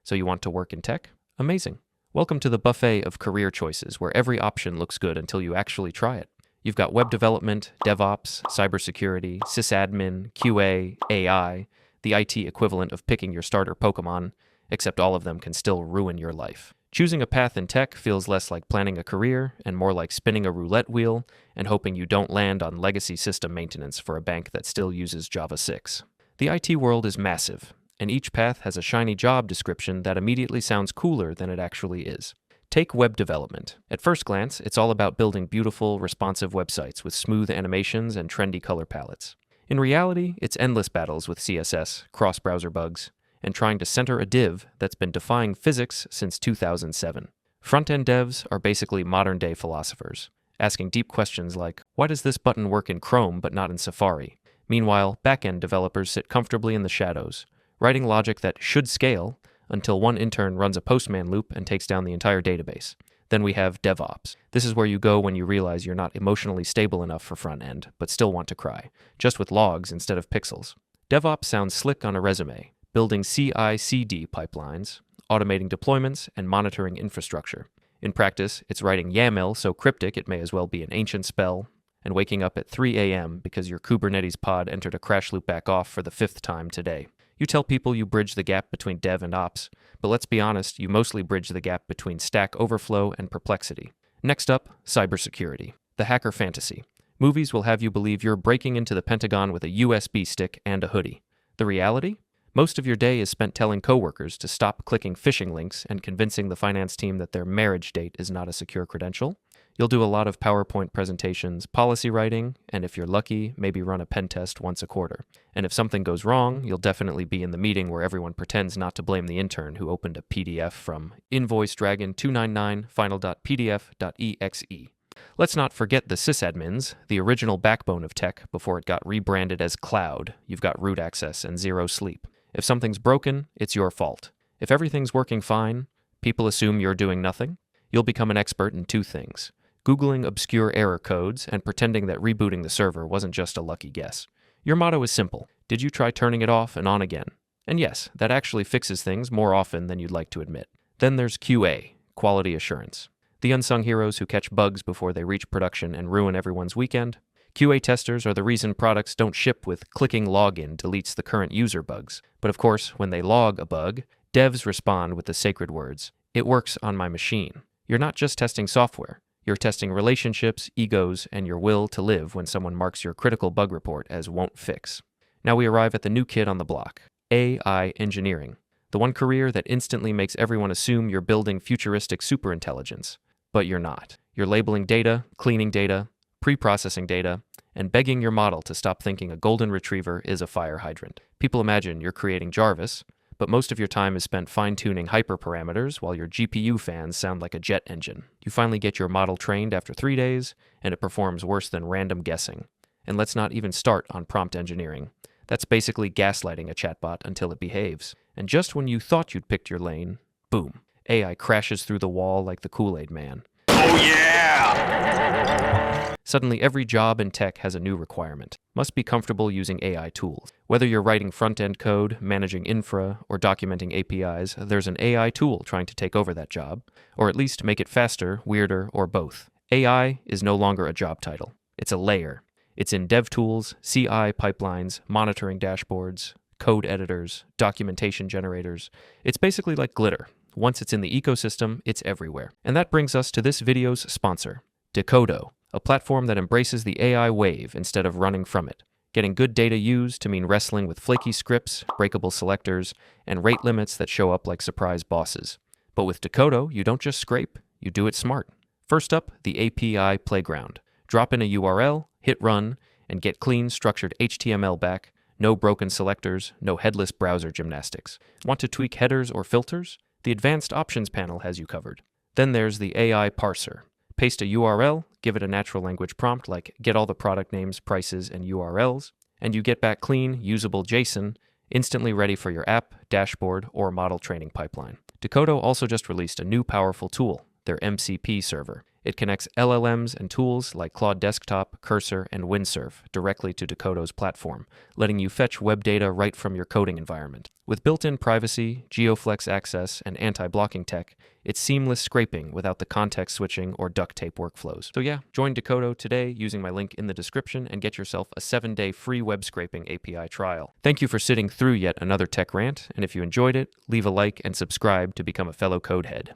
So you want to work in tech? Amazing. Welcome to the buffet of career choices where every option looks good until you actually try it. You've got web development, DevOps, cybersecurity, sysadmin, QA, AI, the IT equivalent of picking your starter Pokemon, except all of them can still ruin your life. Choosing a path in tech feels less like planning a career and more like spinning a roulette wheel and hoping you don't land on legacy system maintenance for a bank that still uses Java 6. The IT world is massive, and each path has a shiny job description that immediately sounds cooler than it actually is. Take web development. At first glance, it's all about building beautiful, responsive websites with smooth animations and trendy color palettes. In reality, it's endless battles with CSS, cross-browser bugs, and trying to center a div that's been defying physics since 2007. Front-end devs are basically modern-day philosophers, asking deep questions like, why does this button work in Chrome but not in Safari? Meanwhile, back-end developers sit comfortably in the shadows, writing logic that should scale until one intern runs a postman loop and takes down the entire database. Then we have DevOps. This is where you go when you realize you're not emotionally stable enough for front-end, but still want to cry, just with logs instead of pixels. DevOps sounds slick on a resume, building CI/CD pipelines, automating deployments, and monitoring infrastructure. In practice, it's writing YAML so cryptic it may as well be an ancient spell, and waking up at 3 a.m. because your Kubernetes pod entered a crash loop back off for the 5th time today. You tell people you bridge the gap between dev and ops, but let's be honest, you mostly bridge the gap between Stack Overflow and Perplexity. Next up, cybersecurity. The hacker fantasy. Movies will have you believe you're breaking into the Pentagon with a USB stick and a hoodie. The reality? Most of your day is spent telling coworkers to stop clicking phishing links and convincing the finance team that their marriage date is not a secure credential. You'll do a lot of PowerPoint presentations, policy writing, and if you're lucky, maybe run a pen test once a quarter. And if something goes wrong, you'll definitely be in the meeting where everyone pretends not to blame the intern who opened a PDF from invoicedragon299 final.pdf.exe. Let's not forget the sysadmins, the original backbone of tech before it got rebranded as cloud. You've got root access and zero sleep. If something's broken, it's your fault. If everything's working fine, people assume you're doing nothing. You'll become an expert in two things: Googling obscure error codes and pretending that rebooting the server wasn't just a lucky guess. Your motto is simple. Did you try turning it off and on again? And yes, that actually fixes things more often than you'd like to admit. Then there's QA, quality assurance. The unsung heroes who catch bugs before they reach production and ruin everyone's weekend. QA testers are the reason products don't ship with clicking login deletes the current user bugs. But of course, when they log a bug, devs respond with the sacred words, "It works on my machine." You're not just testing software. You're testing relationships, egos, and your will to live when someone marks your critical bug report as won't fix. Now we arrive at the new kid on the block, AI engineering, the one career that instantly makes everyone assume you're building futuristic superintelligence. But you're not. You're labeling data, cleaning data, pre-processing data, and begging your model to stop thinking a golden retriever is a fire hydrant. People imagine you're creating Jarvis, but most of your time is spent fine-tuning hyperparameters while your GPU fans sound like a jet engine. You finally get your model trained after 3 days, and it performs worse than random guessing. And let's not even start on prompt engineering. That's basically gaslighting a chatbot until it behaves. And just when you thought you'd picked your lane, boom, AI crashes through the wall like the Kool-Aid Man. Oh yeah! Suddenly, every job in tech has a new requirement. Must be comfortable using AI tools. Whether you're writing front-end code, managing infra, or documenting APIs, there's an AI tool trying to take over that job, or at least make it faster, weirder, or both. AI is no longer a job title. It's a layer. It's in dev tools, CI pipelines, monitoring dashboards, code editors, documentation generators. It's basically like glitter. Once it's in the ecosystem, it's everywhere. And that brings us to this video's sponsor, Dakota, a platform that embraces the AI wave instead of running from it, getting good data used to mean wrestling with flaky scripts, breakable selectors, and rate limits that show up like surprise bosses. But with Dakota, you don't just scrape, you do it smart. First up, the API playground. Drop in a URL, hit run, and get clean, structured HTML back. No broken selectors, no headless browser gymnastics. Want to tweak headers or filters? The Advanced Options panel has you covered. Then there's the AI parser. Paste a URL, give it a natural language prompt like get all the product names, prices, and URLs, and you get back clean, usable JSON, instantly ready for your app, dashboard, or model training pipeline. Dakota also just released a new powerful tool, their MCP server. It connects LLMs and tools like Claude Desktop, Cursor, and Windsurf directly to Dakota's platform, letting you fetch web data right from your coding environment. With built-in privacy, GeoFlex access, and anti-blocking tech, it's seamless scraping without the context switching or duct tape workflows. So yeah, join Dakota today using my link in the description and get yourself a 7-day free web scraping API trial. Thank you for sitting through yet another tech rant, and if you enjoyed it, leave a like and subscribe to become a fellow codehead.